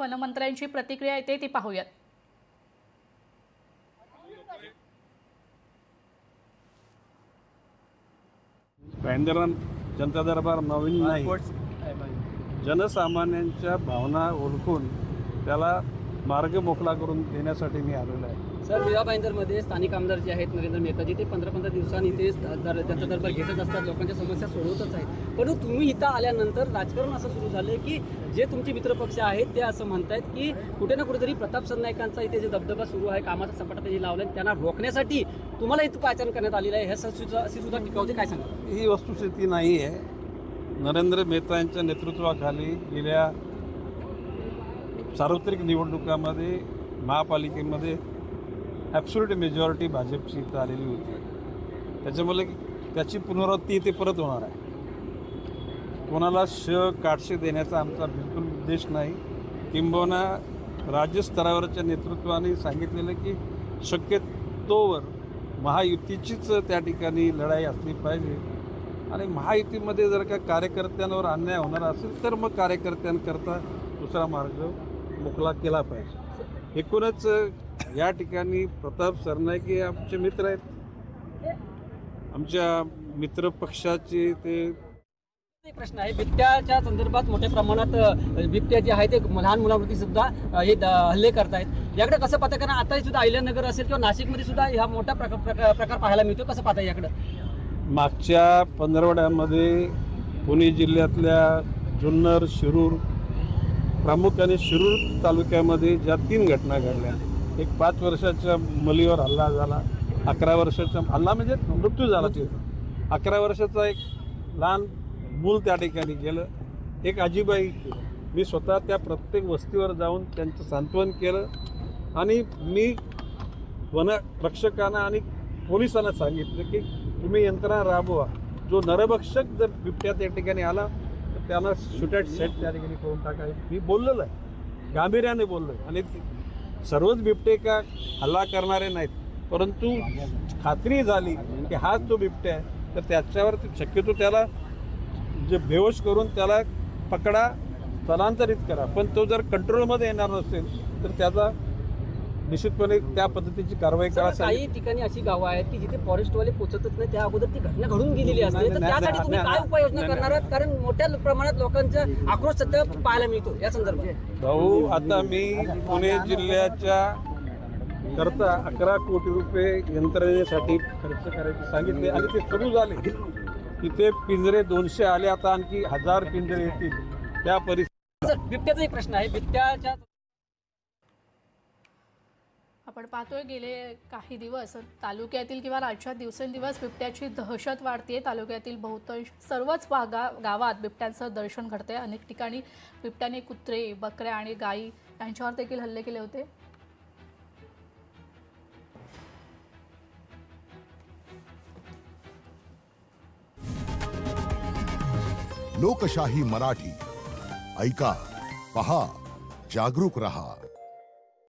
वनमंत्र्यांची प्रतिक्रिया येते ती पाहूयात। भाईंदर जनता दरबार नवीन नाही, जनसामान्यांच्या भावना ओळखून त्याला मार्ग मोकळा करून देण्यासाठी मी आलेलो आहे। सर, मीरा भाईंदरमध्ये स्थानिक आमदार जे आहेत नरेंद्र मेहताजी ते 15-15 दिवसांनी ते त्यांचा दरबार घेतच असतात, लोकांच्या समस्या सोडवतच आहेत। पण तुम्ही इथं आल्यानंतर राजकारण असं सुरू झालं की जे तुमचे मित्रपक्ष आहेत ते असं म्हणतायत की कुठे ना कुठेतरी प्रताप सरनाईकांचा इथे जे दबदबा सुरू आहे, कामाचा सपाटा जे लावलाय, त्यांना रोखण्यासाठी तुम्हाला इथं पाचारण करण्यात आलेलं आहे, हे सुद्धा टीका होते, काय सांगा? ही वस्तुस्थिती नाही आहे। नरेंद्र मेहता यांच्या नेतृत्वाखाली गेल्या सार्वत्रिक निवडणुकामध्ये महापालिकेमध्ये ॲब्सोल्यूट मेजॉरिटी भाजपची इथं आलेली होती। त्याच्यामुळे त्याची पुनरावृत्ती इथे परत होणार आहे। कोणाला काटशे देण्याचा आमचा बिलकुल उद्देश नाही। किंबहुना राज्यस्तरावरच्या नेतृत्वाने सांगितलेलं की शक्यतोवर महायुतीचीच त्या ठिकाणी लढाई असली पाहिजे आणि महायुतीमध्ये जर का कार्यकर्त्यांवर अन्याय होणार असेल तर मग कार्यकर्त्यांकरता दुसरा मार्ग मोकळा केला पाहिजे। एकूणच या ठिकाणी प्रताप सरनाईक हे आमचे मित्र आहेत, आमच्या मित्र पक्षाचे ते। एक प्रश्न आहे, बिबट्याच्या संदर्भात मोठ्या प्रमाणात बिबट्या जे आहे ते लहान मुलांवरती सुद्धा हे हल्ले करतायत, याकडे कसं पाहता? कारण आता सुद्धा अहिल्यानगर असेल किंवा नाशिकमध्ये सुद्धा हा मोठा प्रकार पाहायला मिळतो, कसं पाहता याकडे? मागच्या पंधरवड्यामध्ये पुणे जिल्ह्यातल्या जुन्नर, शिरूर, प्रामुख्याने शिरूर तालुक्यामध्ये ज्या 3 घटना घडल्या, एक 5 वर्षाच्या मुलीवर हल्ला झाला, 11 वर्षाचा हल्ला म्हणजे मृत्यू झाला, 11 वर्षाचा एक लहान मूल त्या ठिकाणी गेलं, एक आजीबाई। मी स्वतः त्या प्रत्येक वस्तीवर जाऊन त्यांचं सांत्वन केलं आणि मी वनरक्षकांना आणि पोलिसांना सांगितलं की तुम्ही यंत्रणा राबवा, जो नरभक्षक जर बिबट्या त्या ठिकाणी आला तर त्यांना शूट सेट त्या ठिकाणी करून टाका। मी बोललेलं आहे, गांभीर्याने बोललो आहे। आणि सर्वच बिबटे का हल्ला करणारे नाहीत, परंतु खात्री झाली की हाच तो बिबट्या आहे तर त्याच्यावर शक्यतो त्याला जे बेहोश करून त्याला पकडा, स्थलांतरित करा। पण तो जर कंट्रोलमध्ये येणार नसेल तर त्याचा निश्चितपणे त्या पद्धतीची कारवाई करा। काही ठिकाणी अशी गावं आहेत की जिथे फॉरेस्टवाले पोहोचतच नाही, त्या अगोदर ती घटना घडून गेलेली असते, तर त्यासाठी तुम्ही काय उपाययोजना करणार आहात? कारण मोठ्या प्रमाणात लोकांचा आक्रोश सध्या पाहायला मिळतो या संदर्भात। भाऊ, आता मी पुणे जिल्ह्याच्या करता 11 कोटी रुपये यंत्रणेसाठी खर्च करायचे सांगितले आणि ते सुरू झाले। तिथे पिंजरे 200 आले, आता आणखी 1000 पिंजरे येतील त्या परिस्थितीत। बिबट्याचा एक प्रश्न आहे, बिबट्याच्या आपण पाहतोय गेले काही दिवस तालुक्यातील किंवा राज्यात दिवसेंदिवस बिबट्याची दहशत वाढते। तालुक्यातील बहुतांश सर्वच गावात बिबट्यांचं दर्शन घडते। अनेक ठिकाणी बिबट्याने कुत्रे, बकऱ्या आणि गायी यांच्यावर देखील हल्ले केले होते। लोकशाही मराठी ऐका, पहा, जागरूक रहा।